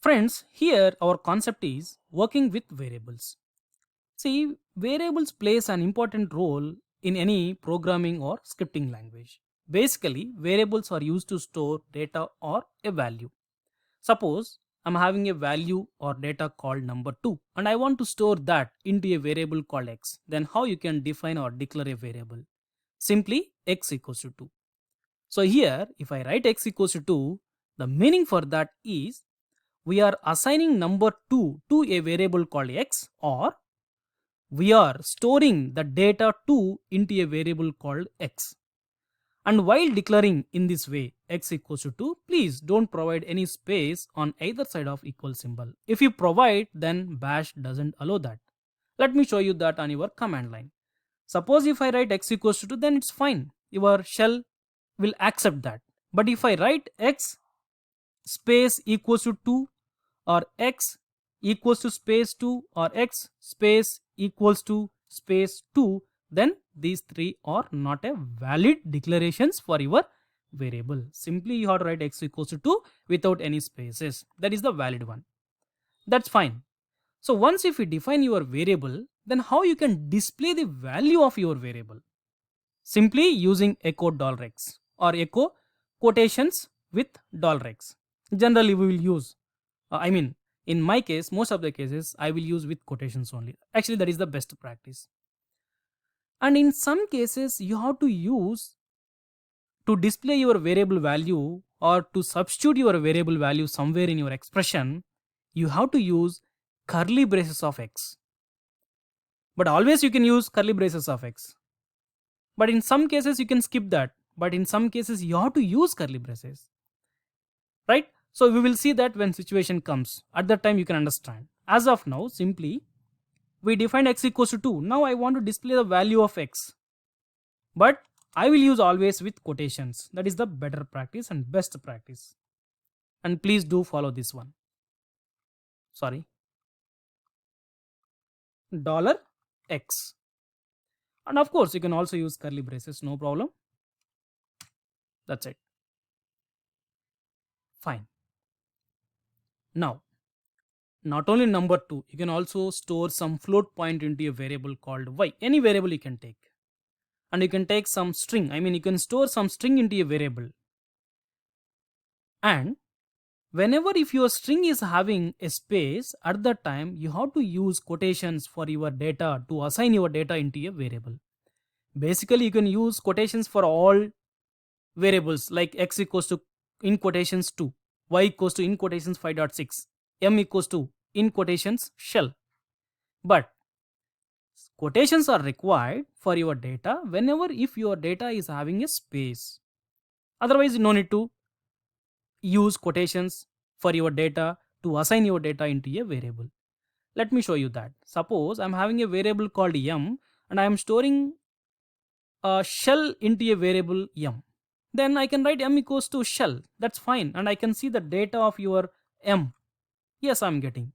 Friends, here our concept is working with variables. See, variables plays an important role in any programming or scripting language. Basically, variables are used to store data or a value. Suppose I'm having a value or data called number 2 and I want to store that into a variable called x. Then how you can define or declare a variable? Simply x equals to 2. So here if I write x equals to 2, the meaning for that is we are assigning number 2 to a variable called x, or we are storing the data 2 into a variable called x. And while declaring in this way x equals to 2, please don't provide any space on either side of equal symbol. If you provide, then bash doesn't allow that. Let me show you that on your command line. Suppose if I write x equals to 2, then it's fine. Your shell will accept that. But if I write x space equals to 2, or x equals to space 2, or x space equals to space 2, then these three are not a valid declarations for your variable. Simply you have to write x equals to 2 without any spaces. That is the valid one. That's fine. So once if you define your variable, then how you can display the value of your variable? Simply using echo $x or echo quotations with $x. Generally we will use, in my case, most of the cases I will use with quotations only. Actually that is the best practice. And in some cases you have to use, to display your variable value or to substitute your variable value somewhere in your expression, you have to use curly braces of x. But always you can use curly braces of x. But in some cases you can skip that. But in some cases you have to use curly braces. Right? So we will see that when situation comes. At that time you can understand. As of now, simply we define x equals to 2. Now I want to display the value of x. But I will use always with quotations. That is the better practice and best practice. And please do follow this one. Sorry. $x. And of course you can also use curly braces, no problem. That's it. Fine. Now, not only number 2, you can also store some float point into a variable called y. Any variable you can take. And you can take some string. You can store some string into a variable. And whenever if your string is having a space, at that time you have to use quotations for your data to assign your data into a variable. Basically you can use quotations for all variables like x equals to in quotations 2, y equals to in quotations 5.6, m equals to in quotations shell. But quotations are required for your data whenever if your data is having a space. Otherwise no need to use quotations for your data to assign your data into a variable. Let me show you that. Suppose I'm having a variable called m and I am storing a shell into a variable m. Then I can write m equals to shell. That's fine. And I can see the data of your m. Yes, I'm getting.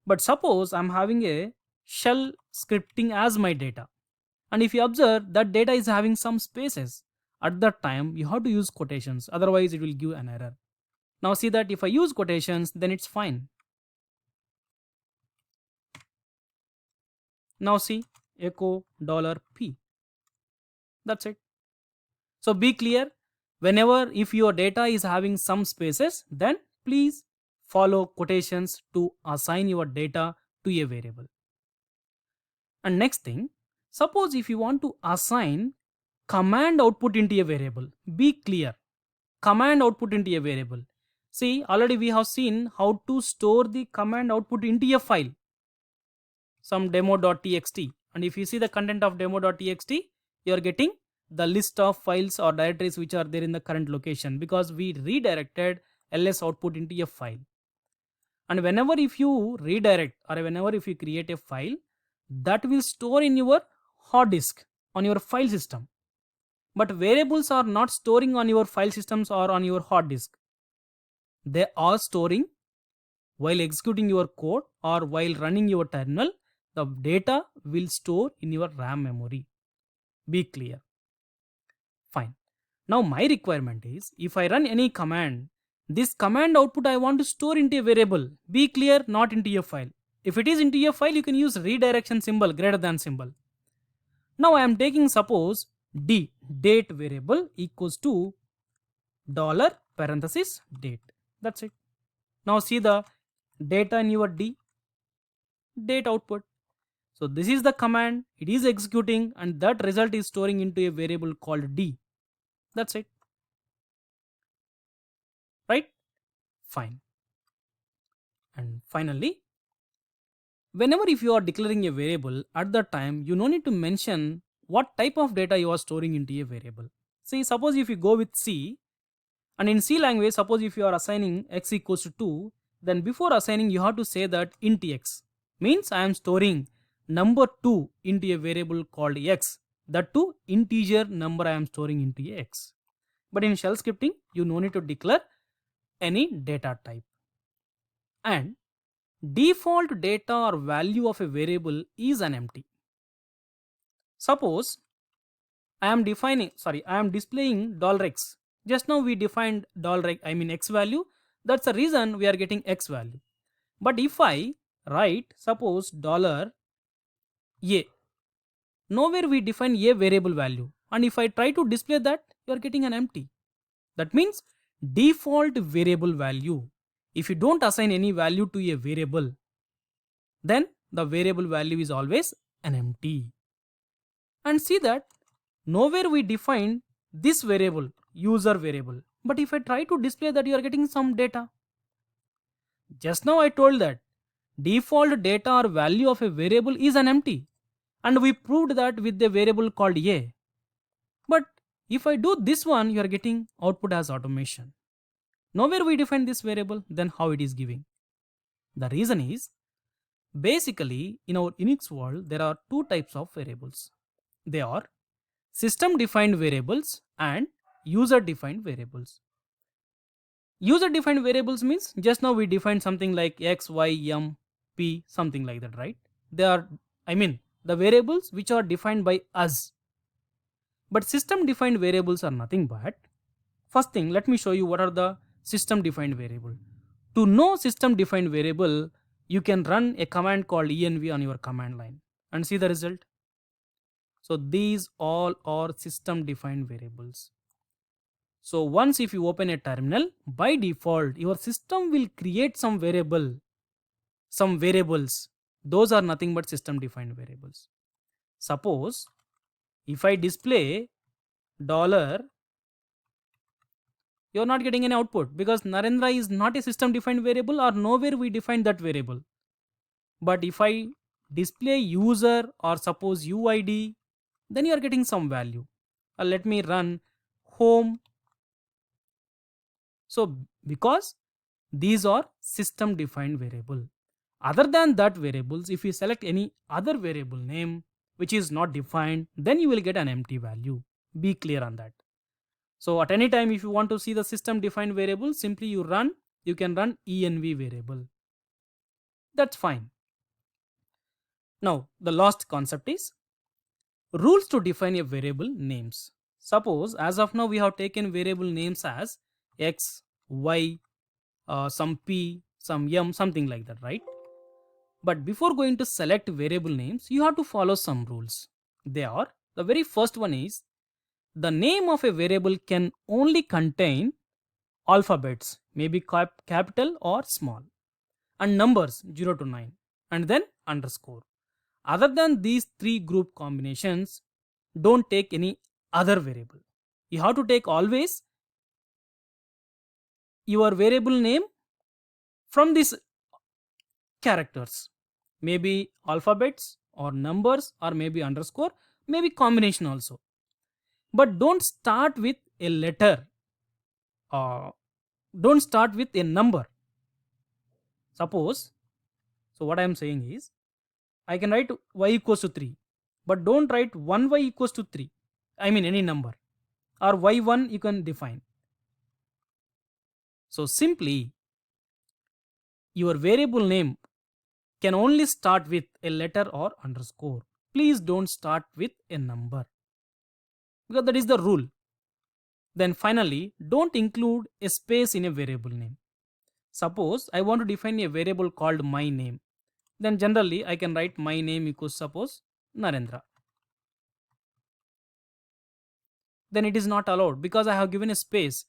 But suppose I'm having a shell scripting as my data. And if you observe that data is having some spaces, at that time you have to use quotations. Otherwise it will give an error. Now see that if I use quotations, then it's fine. Now see echo $p. That's it. So be clear, whenever if your data is having some spaces, then please follow quotations to assign your data to a variable. And next thing, suppose if you want to assign command output into a variable, be clear. Command output into a variable. See, already we have seen how to store the command output into a file, some demo.txt. And if you see the content of demo.txt, you are getting the list of files or directories which are there in the current location, because we redirected ls output into a file. And whenever if you redirect or whenever if you create a file, that will store in your hard disk on your file system. But variables are not storing on your file systems or on your hard disk. They are storing while executing your code or while running your terminal. The data will store in your RAM memory. Be clear. Fine. Now my requirement is, if I run any command, This command output I want to store into a variable. Be clear, not into a file. If it is into a file, you can use redirection symbol greater than symbol. Now I am taking suppose d date variable equals to dollar parenthesis date. That's it. Now see the data in your d date output. So this is the command, it is executing and that result is storing into a variable called d. That's it. Right? Fine. And finally, whenever if you are declaring a variable, at that time you no need to mention what type of data you are storing into a variable. See, suppose if you go with C, and in C language, suppose if you are assigning x equals to 2, then before assigning you have to say that int x means I am storing number 2 into a variable called x. That too integer number I am storing into a x. But in shell scripting, you no need to declare any data type. And default data or value of a variable is an empty. Suppose I am displaying $x. Just now we defined $x value. That's the reason we are getting x value. But if I write suppose $a, nowhere we define a variable value, and if I try to display that, you are getting an empty. That means default variable value. If you don't assign any value to a variable, then the variable value is always an empty. And see that nowhere we define this variable, user variable. But if I try to display that, you are getting some data. Just now I told that default data or value of a variable is an empty. And we proved that with the variable called a. But if I do this one, you are getting output as automation. Nowhere we define this variable, then how it is giving? The reason is, basically in our Unix world, there are two types of variables. They are system defined variables and user defined variables. User defined variables means just now we defined something like x, y, m, p, something like that, right? They are, the variables which are defined by us. But system defined variables are nothing but, first thing, let me show you what are the system defined variable. To know system defined variable, you can run a command called env on your command line and see the result. So these all are system defined variables. So once if you open a terminal, by default your system will create some variables. Those are nothing but system defined variables. Suppose if I display dollar, you are not getting any output because Narendra is not a system defined variable, or nowhere we define that variable. But if I display user or suppose uid, then you are getting some value. Let me run home. So because these are system defined variable. Other than that variables, if you select any other variable name which is not defined, then you will get an empty value. Be clear on that. So at any time if you want to see the system defined variable, simply you can run env variable. That's fine. Now the last concept is rules to define a variable names. Suppose as of now we have taken variable names as x, y, some p, some m, something like that, right? But before going to select variable names, you have to follow some rules. They are, the very first one is, the name of a variable can only contain alphabets, maybe capital or small, and numbers 0 to 9, and then underscore. Other than these three group combinations, don't take any other variable. You have to take always your variable name from these characters, maybe alphabets or numbers or maybe underscore, maybe combination also. But don't start with a letter, don't start with a number. Suppose, so what I am saying is, I can write y equals to 3, but don't write 1y equals to 3. Any number, or y1 you can define. So simply your variable name can only start with a letter or underscore. Please don't start with a number, because that is the rule. Then finally, don't include a space in a variable name. Suppose I want to define a variable called my name. Then generally I can write my name equals suppose Narendra. Then it is not allowed because I have given a space.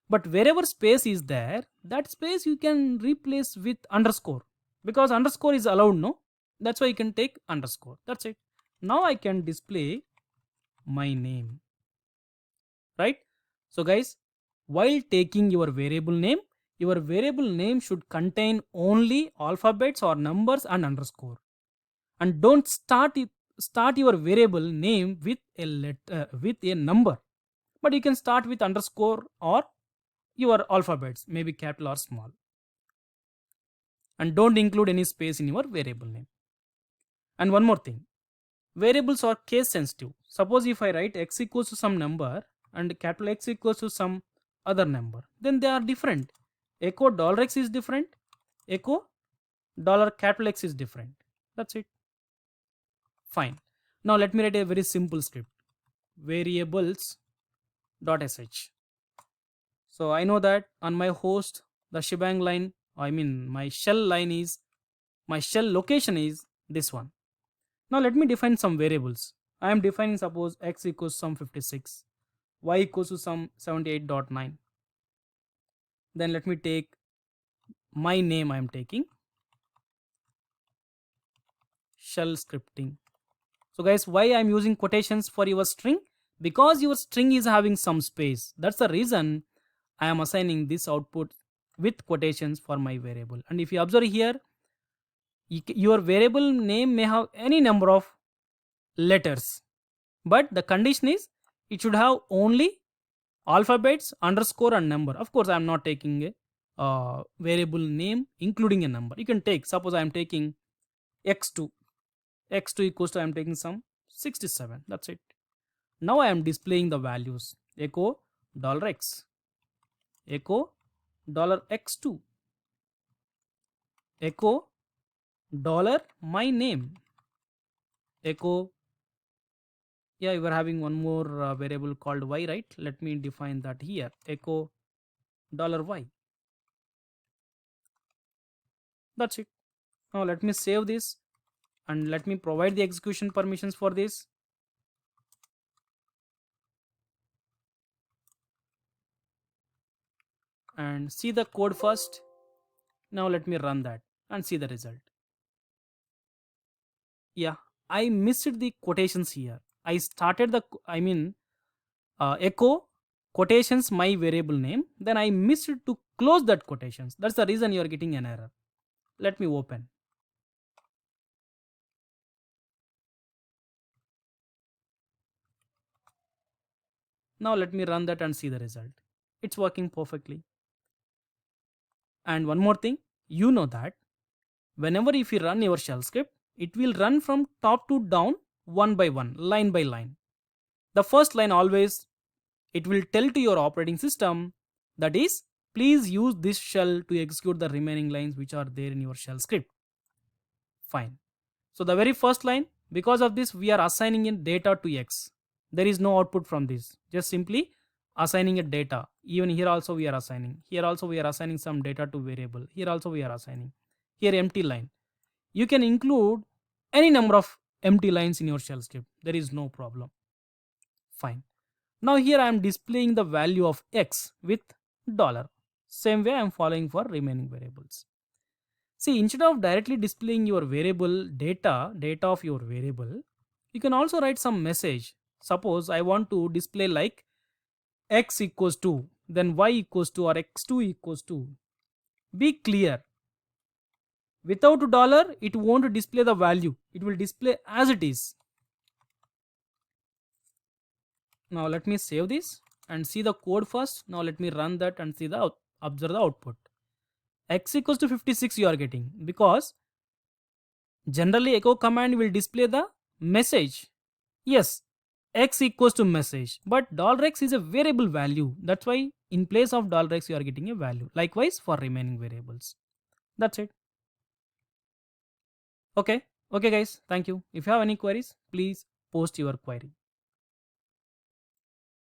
But wherever space is there, that space you can replace with underscore because underscore is allowed, no? That's why you can take underscore. That's it. Now I can display my name, right? So guys, while taking your variable name should contain only alphabets or numbers and underscore. And don't start your variable name with a letter with a number, but you can start with underscore or your alphabets, maybe capital or small. And don't include any space in your variable name. And one more thing, variables are case sensitive. Suppose if I write x equals to some number and capital X equals to some other number, then they are different. Echo $x is different, echo capital X is different. That's it. Fine. Now let me write a very simple script, variables.sh. So I know that on my host, the shebang line, I mean my shell location is this one. Now let me define some variables. I am defining suppose x equals some 56, y equals to some 78.9. Then let me take my name, I am taking shell scripting. So guys, why I am using quotations for your string? Because your string is having some space. That's the reason I am assigning this output with quotations for my variable. And if you observe here, your variable name may have any number of letters, but the condition is it should have only alphabets, underscore and number. Of course, I am not taking a variable name including a number. You can take, suppose I am taking x2 equals to I am taking some 67. That's it. Now I am displaying the values, echo $x, echo $x2, echo $my name, echo, yeah, we are having one more variable called y, right? Let me define that here, echo $y. That's it. Now let me save this and let me provide the execution permissions for this. And see the code first. Now let me run that and see the result. Yeah, I missed the quotations here. I started the, echo quotations my variable name. Then I missed to close that quotations. That's the reason you are getting an error. Let me open. Now let me run that and see the result. It's working perfectly. And one more thing, you know that whenever if you run your shell script, it will run from top to down, one by one, line by line. The first line always it will tell to your operating system, that is, please use this shell to execute the remaining lines which are there in your shell script. Fine. So the very first line, because of this we are assigning in data to x. There is no output from this, just simply assigning a data. Even here also we are assigning, here also we are assigning some data to variable, here also we are assigning, here empty line. You can include any number of empty lines in your shell script, there is no problem. Fine. Now here I am displaying the value of x with $. Same way I am following for remaining variables. See, instead of directly displaying your variable data of your variable, you can also write some message. Suppose I want to display like x equals to, then y equals to, or x2 equals to. Be clear. Without $, it won't display the value. It will display as it is. Now let me save this and see the code first. Now let me run that and see the observe the output. X equals to 56 you are getting, because generally echo command will display the message. Yes, x equals to message, but $x is a variable value. That's why in place of $x you are getting a value. Likewise for remaining variables. That's it. Okay guys, thank you. If you have any queries, please post your query.